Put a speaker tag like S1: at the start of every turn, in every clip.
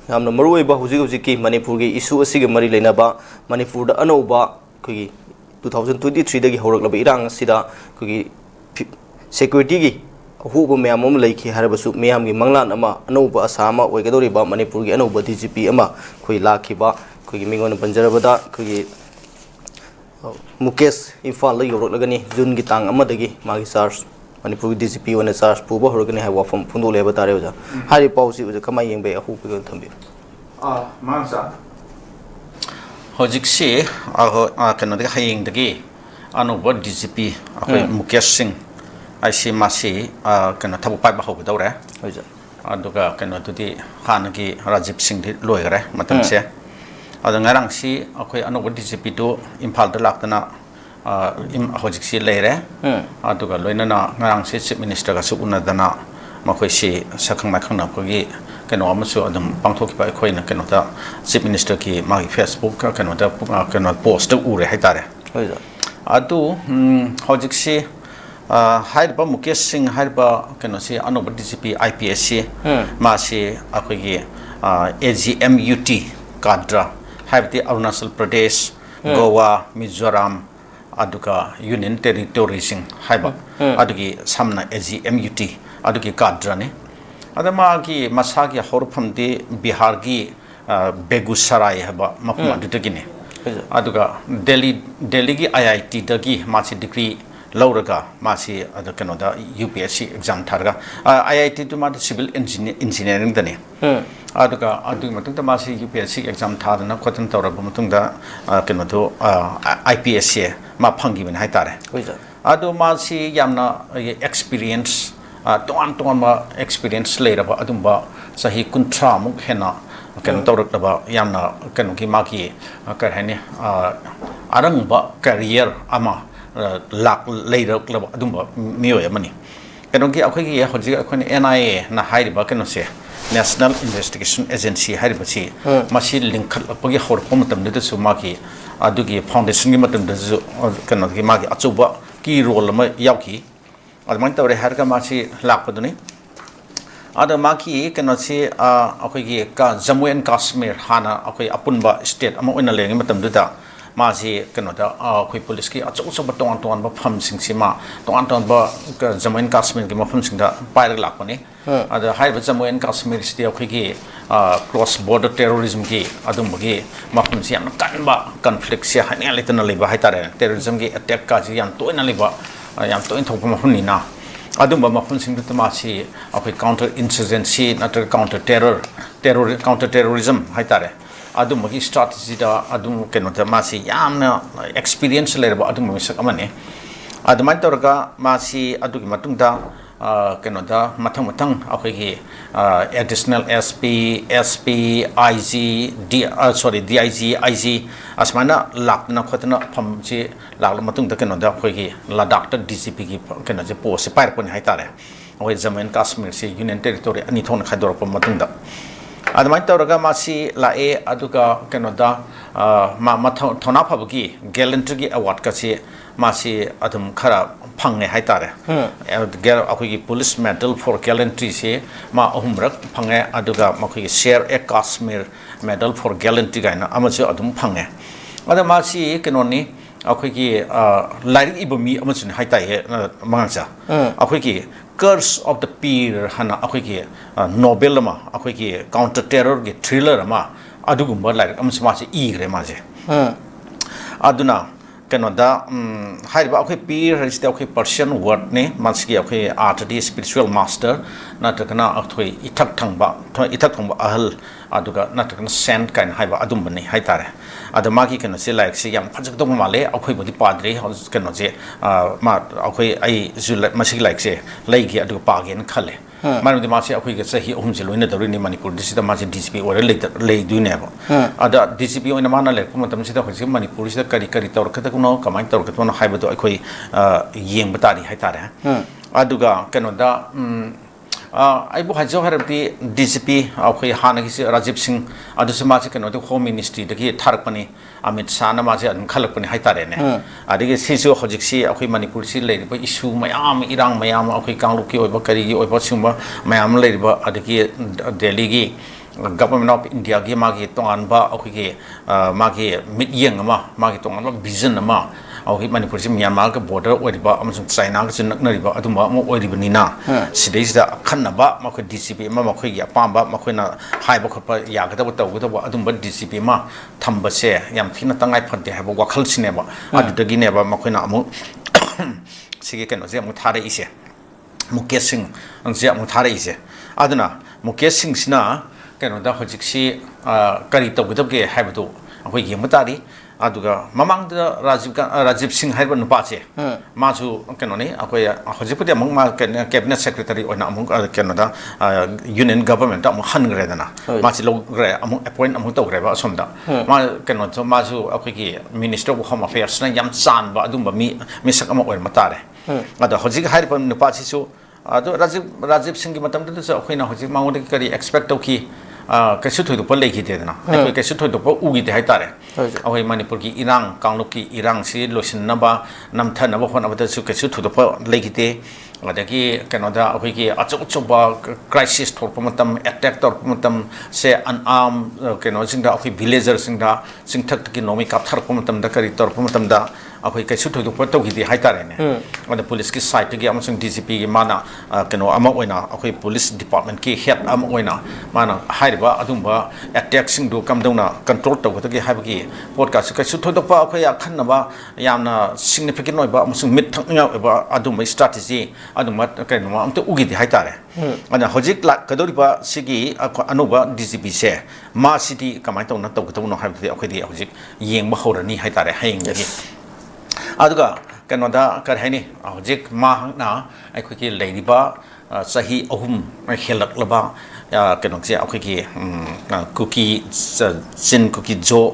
S1: yamna maroi ba huji ki manipur gi issue asige mari leinaba manipur da anoba khoi 2023 dagi horaklaba irang sida khoi security gi hubo mayam am leiki harabasu mayam gi manglan ama anoba asama oigadori ba manipur gi anoba DGP ama khoi lakhiba khoi gi mingon banjarabada khoi mukesh imphal lagi horaklagani jun gi tang ama dagi magi charge manipur gi DGP ona charge puba horagani ha wafam phundo leba tare uja hari pausi uja kamai yengbe ahu pe thambi
S2: mangsa hojiksi kana de hayeng dagi anoba DGP akoi mukesh singh aisi masi kana thabu pai ba ho dawre
S1: hoja
S2: aduga kana tudi hanagi Rajiv Singh di loigare matamse ada ngarang si akoi anoba DGP do imphal da laktana hojiksi leire aduga loinana ngarang si chief minister ga su unadana makoi si sakhang ma khangna kogi kano amasu adum pangthoki ba khoi na kano da chief minister ki magi Facebook ka kano da kano post ure haitare
S1: hoja
S2: adu hojiksi haiba mukesh singh haiba kano si anoba DGP IPSC masi akogi 𝐍𝐄𝐿 kadra haibti Arunachal Pradesh Goa Mizoram aduga Union Territory sing haiba adugi samna 𝐍𝐄𝐿 adugi kadra ne adama gi masagi horphamdi Bihar gi Begusarai haba mapma dutagine aduga Delhi gi IIT dagi masi degree lauraga masi ada kanoda UPSC exam tharga IIT to ma civil engineering dane aduga adu matungda masi UPSC exam thadana khotan tawraba matungda kanodo IPSC ma phangi ben haitare adu masi yamna experience ton ma experience leiraba adumba sahi kuntra muk hena kan tawrakaba yamna kanoki maki kar hani arangba career ama lak later club adumba mio yamani kanoki akhoi hoji akhoi NIA na hairiba kanose National Investigation Agency hairiba si masi link apagi horpom tamde de sumaki adugi foundation gi matam de kanoki magi achuba ki role ma yauki adman tawre harga masi lakpaduni ada maki kanosi akhoi ka Jammu and Kashmir hana akhoi apunba state ama oina lengi matam duda masi kanoda akhoi police ki achu chu batong ton ba pham sing sima ton ba Jammu and Kashmir ki mafam sing da pair lakpani ada haiba Jammu and Kashmir state akhoi ki cross border terrorism ki adum gi mafam si yam kanba conflict sia hani alitana liba haitare terrorism ki attack ka ji yam toina liba yam toin thokpa mafam ni na adumba mafam sing da masi akhoi counter insurgency natra counter terrorism haitare adum magi strategy da adum kenota masi yamna experience lerba adum misak amane adumai torga masi adugi matungda kenota mathang akhoi additional SP IG asmana lakna khotna phamchi lakla matungda kenota akhoi Ladakh DGP ki kenota post pair pon haitare oi Jammu and Kashmir si Union Territory ani thon khador pa matungda adamai tawraga masi lae aduga kenoda ma thona phabagi gallantry award ka si masi adum khara phangne haitare akhoi police medal for gallantry se ma ahumrak phange aduga makhoi share a Kashmir medal for gallantry gaina amachu adum phange ada masi kenoni akhoi lairik ibami amachun haitai mangsa akhoi Curse of the Peer hana akhoi novel ma akhoi counter terror ge thriller ma adugumba like amsmasi igre ma je aduna kanoda haiba akhoi peer is the akhoi Persian word ne maski akhoi art di spiritual master natakana akhoi ithak thangba ahal aduga natakana saint kain haiba adumba ne haitare adamagi kano se like se yam phajak dom male akhoi bodi padre kano je ma akhoi ai zul masik like se leigi adu pagen khale manu de masi akhoi ge sahi ohum je loina dori ni Manipur disida masi DCP ore le du ne ba ada DCP oina mana le pumatam sida hoji Manipur sida kari tor khata kuno kamai tor khata haiba do akhoi yeng batari haitare aduga kano da aibu hajo harapti DCP akhoi hanagi se Rajiv Singh adusama se kano de home ministry dagi tharpani Amit Shah na ma se an khalakpani haitare ne adigi sisu hojiksi akhoi Manipur si leiba issue mayam irang mayam akhoi kangluki oiba kari gi oiba singba mayam leiba adigi Delhi gi government of India gi magi tonganba akhoi magi midyeng ama magi tonganba vision ama ahi manipur si Myanmar ka border oiriba amasung China ka chinaknariba adumba mo oiribanina sidaisida khannaba makhoi DCP ama makhoi gi apamba makhoi haiba khotpa yagadaba tawgadaba adumba DCP ma thambase yam thina tangai phante haba wakhal sineba adudagi neba makhoi na amu sige keno je amu thare ise Mukesh Singh je amu thare ise aduna Mukesh Singh sina keno da hojiksi kari tawgadabge haibadu akhoi yengba tari aduga mamang da Rajiv Singh haiba nupa che masu keno ni akhoi hojipudi among ma cabinet secretary oina among keno da union government among hangre dana machi logre among appoint among tawgre ba somda ma keno so masu akhoi ki minister of home affairs na yam chan ba adumba mi sak among oir matare ada hojik haiba nupa chi su adu Rajiv Singh ki matam da so akhoi na hojik mangode kari expect to ki कैसे थोड़ी तो पल्ले की थे ना कोई कैसे थोड़ी तो उगी थे तारे अवै मणिपुर की इरांग कांगलुप की इरांग से लोशन नबा नमथा नबा फोन अबदा सु कैसे थोड़ी तो पल्ले की थे अदगी कनोदा अवै की अचुचुबा क्राइसिस थोरपमतम अटैक थोरपमतम से अनआर्म कनो सिंगदा अवै विलेजर सिंगदा सिंगथक की नोमी कापथरपमतम दा करी थोरपमतम दा अखोई कैसे थोड़ी तो तौगी दी हाइतारे ने अद पुलिस की साइट की अमसंग DCP की माना कनो अमा ओइना अखोई पुलिस डिपार्टमेंट की हेड अमा ओइना माना हाइबा अदुंबा अटैक सिंग दो कमदौना कंट्रोल तौगदगी हाइबगी पॉडकास्ट कैसे थोड़ी तो अखोई अखनबा यामना सिग्निफिकेंट ओइबा अमसंग मिट थंगना ओइबा अदुंबा स्ट्रेटजी अदुंबा कनो अमते उगी दी हाइतारे अना होजिक ला कदोरिबा सिगी अनोबा DCP से मा सिटी कमाय तौना तौगदौनो हाइबदी अखोई होजिक येंबा हौरनी हाइतारे हाइंगगी aduga kanoda karhaini hojik mahna akhoi leiriba sahi ahum helak laba kanokse akhoi cookie sin cookie jo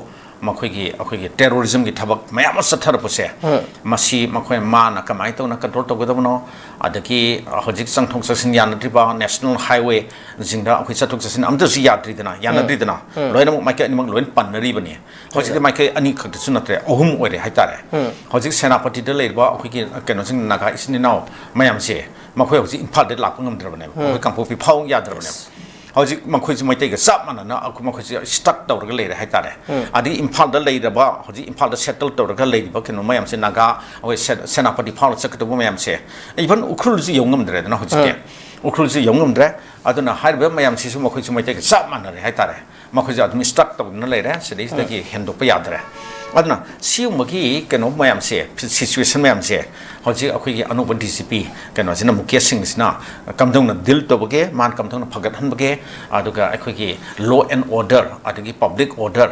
S2: akhoi terrorism ki thabak mayam sathar pose masi makhoi mana kamai to na control to godabno adaki hojik sangthong sasin yanadriba national highway jingda akhoi sathok sasin amta si yatri dana yanadri dana loina maike animang loin pannari bani hojik maike ani khakta sunatre ahum oire haitare hojik senapati de leiba akhoi ki keno sing naga isni naw mayam se makhoi hojik imphal de lak ngamdrabane akhoi kampo pi phau yadrabane hojik makhoi si maite ga sap manana akhoi makhoi si stuck tawrga leire haitare adi imphal da leiraba hojik imphal da settle tawrga leiriba keno mayam se naga akhoi senapati phal sakto mayam se even ukhul ji yongamdre na hojik ukhul ji yongamdre aduna harba mayam si su makhoi si maite ga sap manare haitare makhoi ja admi stuck tawna leire sedis da ki hendo pa yadre aduna siumagi keno mayam se situation mayam se hojik akhoi gi anuba DCP keno sina Mukesh Singh sina kamdongna dil tobage man kamdongna phagat hanbage aduga akhoi gi law and order adagi public order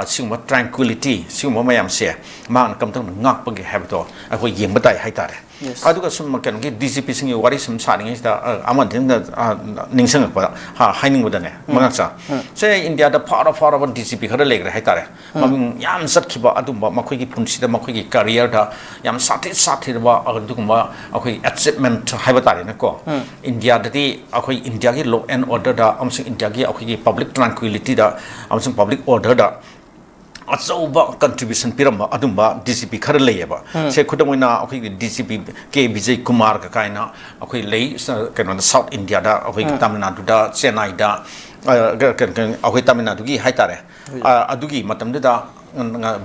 S2: asingma tranquility singma mayam se man kamdongna ngakpage habto akhoi yengba tai haitare aduga sum keno gi DCP sing wari sum saning ista aman thingda ningsang pa ha haining bodane mangsa se India da far of DCP khara legre haitare maming yam satkiba adumba makhoi gi punsida makhoi gi career da yam sathi ba aduguma akhoi achievement haibatare na ko India dati akhoi India gi law and order da amsing India gi akhoi gi public tranquility da amsing public order da achauba contribution piramba adumba DCP khara leyeba se khudamoina akhoi DCP 𝐀𝐍𝐀𝐋𝐘𝐈𝐒 kaina akhoi lei keno South India da akhoi Tamil Nadu da Chennai da akhoi Tamil Nadu gi haitare adugi matamda da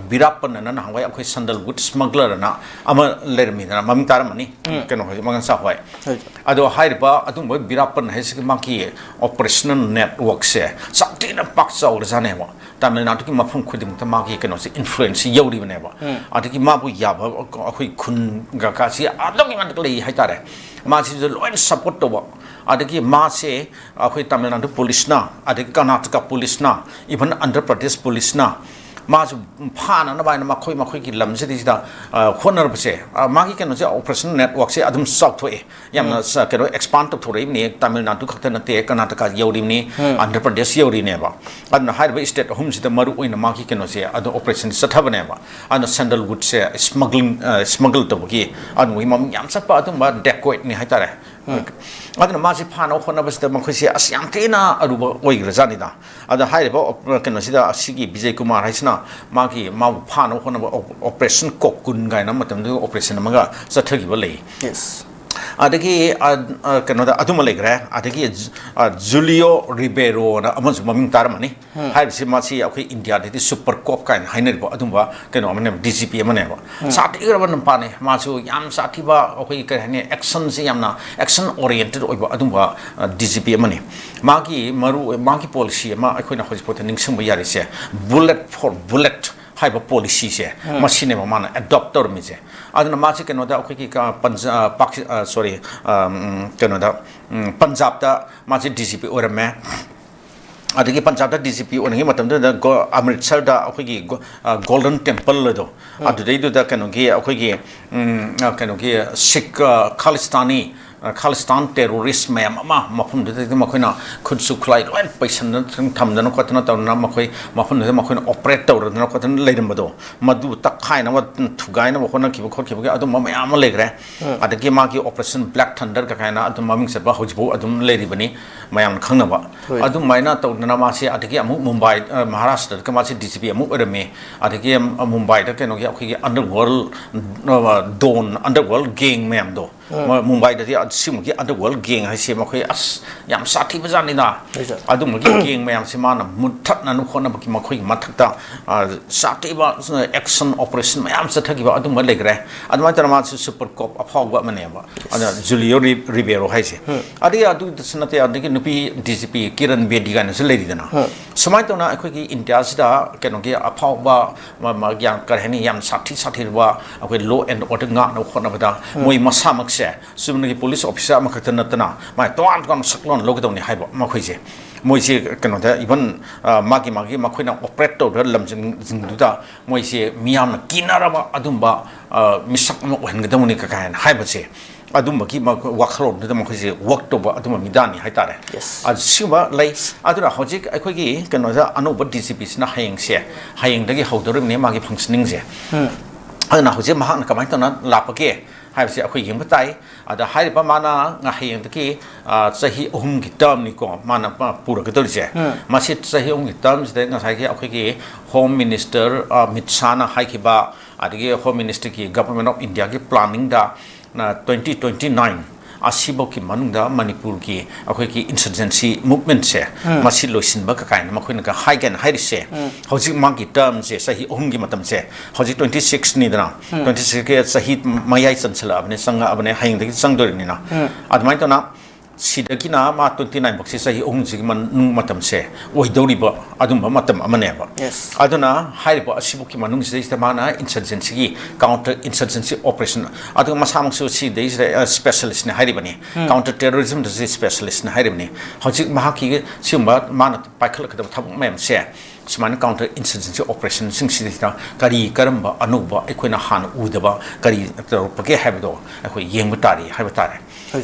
S2: birapan na hangwai akhoi sandalwood smuggler na ama lermi na maming taramani keno mangan sa hwai ado hairba adumba birapan haisik maki operational network se saktina pak chaw jane ba Tamil Nadu ki mafum khudim ta maki keno se influence yori bane ba adiki ma bu ya ba akhoi khun ga ka si adongi man klei haitare ma si loin support to ba adiki ma se akhoi Tamil Nadu police na adiki Karnataka police na even Andhra Pradesh police na masu phana na baina makhoi ki lamse di da khonar bse magi keno se operation network se adum sok thoe yamna sa keno expand to thore ni Tamil Nadu khakta na te Karnataka yori ni Andhra Pradesh yori ne ba adna haiba state home se da maru oina magi keno se adu operation satha ne ba adna sandalwood se smuggle to gi adu mam yam sa pa adum ba decoy ni haitare adna masi phana khona bse da makhoi se asyam tena aruba oigra jani da ada haiba keno se da asigi 𝐍𝐾𝐿 haisna magi mau phano khona operation kokun gaina matam du operation maga sathagi ba lei
S1: yes
S2: adagi kano da aduma legre adagi Julio Ribeiro na amonsu maming taramani hai si masi akhi India de super cop kain hainer bo adumba kano amane DGP amane bo sati graban pane masu yam sati ba akhi ka ne action si yamna action oriented oiba adumba DGP amane magi maru magi policy ma akhi na hoji pot ningsum ba yari se bullet for bullet hai ba policy se machine ma mana adopter mi se aduna machi kano da akhi ka sorry kano da Punjab da machi DGP orame adagi Punjab da DGP ongi matam da Amritsar da akhi golden temple do adudai do da kano gi akhi Sikh Khalistan terrorist mayam mafum de makhina khud su khlai loi paisan tham dana khotna tawna makhoi mafum de makhina operate tawrna khotna leiram bado madu takhai na thugai na makhona ki khot ki adu mayam legre adagi ma ki operation black thunder ka kaina adu maming se ba hojbo adum leiri bani mayam khangna ba adu maina tawna ma se adagi amu Mumbai Maharashtra ka ma se DCP amu orame adagi Mumbai da keno ki underworld don underworld gang mayam do Mumbai da simuki underworld gang hai se makhoi as yam sati bazani na adum gi gang mayam se mana muthat na nu khona baki makhoi mathakta sati ba action operation mayam sathagi ba adum legre aduma tarama super cop aphog ba mane ba ada Julio Ribeiro hai se adi adu snate adi nupi DCP Kiran Bedi gan se ledi dana samai tona akhoi gi India sida keno gi aphog ba ma gyang kar hani yam sati ba akhoi law and order nga no khona ba moi masamak se sumni police officer amakhatana tana mai toan kon saklon lockdown ni haiba makhoi je moi se kano da even magi makhoi na operator da lamjing jingduda moi se miyam na kinaraba adumba misak mo hengadamuni ka kain haiba se adumba ki wakhlon da makhoi se work to ba aduma midani haitare siba lai adura hojik akhoi gi kano da anuba DCP na hayeng dagi haudorim ne magi functioning je aduna hojik mahak na kamai tona lapake hai se akhoi yeng batai ada hai pa mana nga hayeng taki sahi ohum ki term ni ko mana pura ka dorje masi sahi ohum ki term de nga sai ki akhoi ki home minister Amit Shah na hai ki ba adigi home minister ki government of India ki planning da 2029 asibo ki manungda manipur ki akhoi ki insurgency movement se masi loisin ba ka kain makhoi na ka hai gan hai se hoji mang ki term se sahi ohum ki matam se hoji 26 ni dana 26 ke sahi mayai chansala abne sanga abne haing de sang dor ni na admai to na sidaki na ma 29 box sahi ohum ji man matam se oi dori ba adum ba matam amane ba aduna hai ba asibo ki manung se mana insurgency ki counter insurgency operation adu masamang su si de specialist ni hai bani counter terrorism de specialist ni hai bani hoji ma ki simba mana paikhala ka thab mem se Suman counter insurgency operation sing sidita kari karamba anuba ekhoi na han udaba kari pake habdo ekhoi yeng batari habitare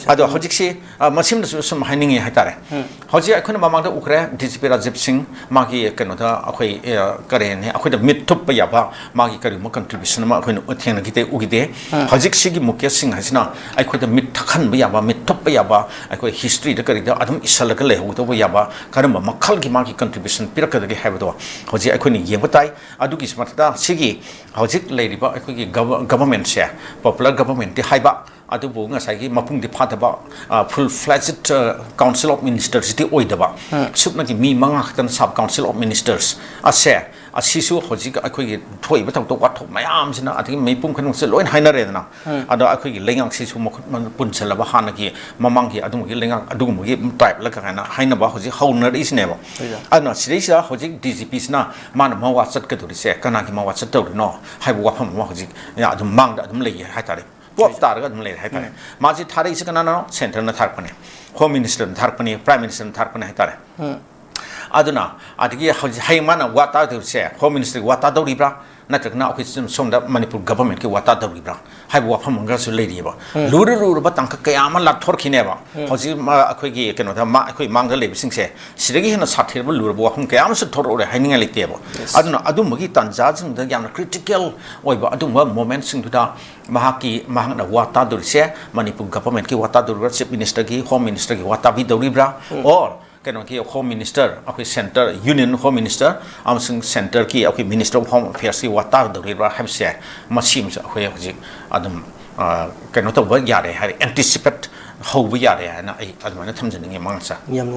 S2: ado hojik si masim da sum haining haitare hoji ekhoi na mamang da ukre DCP Rajib Singh magi kano da ekhoi kare ne ekhoi da mit thup ya ba magi kari mo contribution ma ekhoi na theng na gite ugide hojik si gi Mukesh Singh hasina ekhoi da mit thakhan ba ya ba mit thup ya ba ekhoi history da kari da adum isal ka le hu do ya ba karamba makhal gi magi contribution pirak da gi habdo hoji akhoni yengbatai adugi smarta sigi hojik leiriba akhoi government se popular government ti haiba adubu nga sai gi mapung di phataba full fledged council of ministers ti oidaba supna gi mi manga khatan sub council of ministers ase asisu hoji akhoi gi thoi ba thok to wat thok mayam sina ati me pum khanung se loin hainare na ada akhoi gi lengang sisu pun chala ba hana gi mamang gi adum gi lengang adum gi type la ka na haina ba hoji haunar is ne ba ana sirisa hoji DCP sna man ma wa sat ka duri se kana gi ma wa sat to no hai wa pham ma hoji ya adum mang da adum lei hai tare pop tar ga adum lei hai tare ma ji thare is kana no center na thar pane home minister thar pane prime minister thar pane hai tare aduna adigi hai mana wata de se home minister wata do ribra natragna office somda manipur government ke wata do ribra hai wa pham ga su lei ba luru ba tang ka kayama la thor khine ba hoji akhoi gi keno da ma akhoi mang da le bising se sidagi hena sathir ba luru ba pham kayama su thor ore haininga le te ba aduna adum gi tanja jing da yamna critical oi ba adum moment sing da mahaki mahang da wata do se manipur government ke wata do chief minister ki home minister ki wata bi do ribra or keno ki home minister akhoi center union home minister amsing center ki akhoi minister of home affairs ki wata do ribra habse masim sa akhoi hoji adum ꯀꯩꯅꯣ ꯇꯧꯕ ꯌꯥꯔꯦ ꯍꯥꯏꯔꯦ ꯑꯦꯟꯇꯤꯁꯤꯄꯦꯠ ꯍꯧꯕ ꯌꯥꯔꯦ ꯍꯥꯏꯅ ꯑꯩ ꯑꯗꯨꯃꯥꯏꯅ ꯊꯝꯖꯅꯤꯡꯉꯤ ꯃꯉꯥꯡꯁꯦ
S1: ꯌꯥꯝ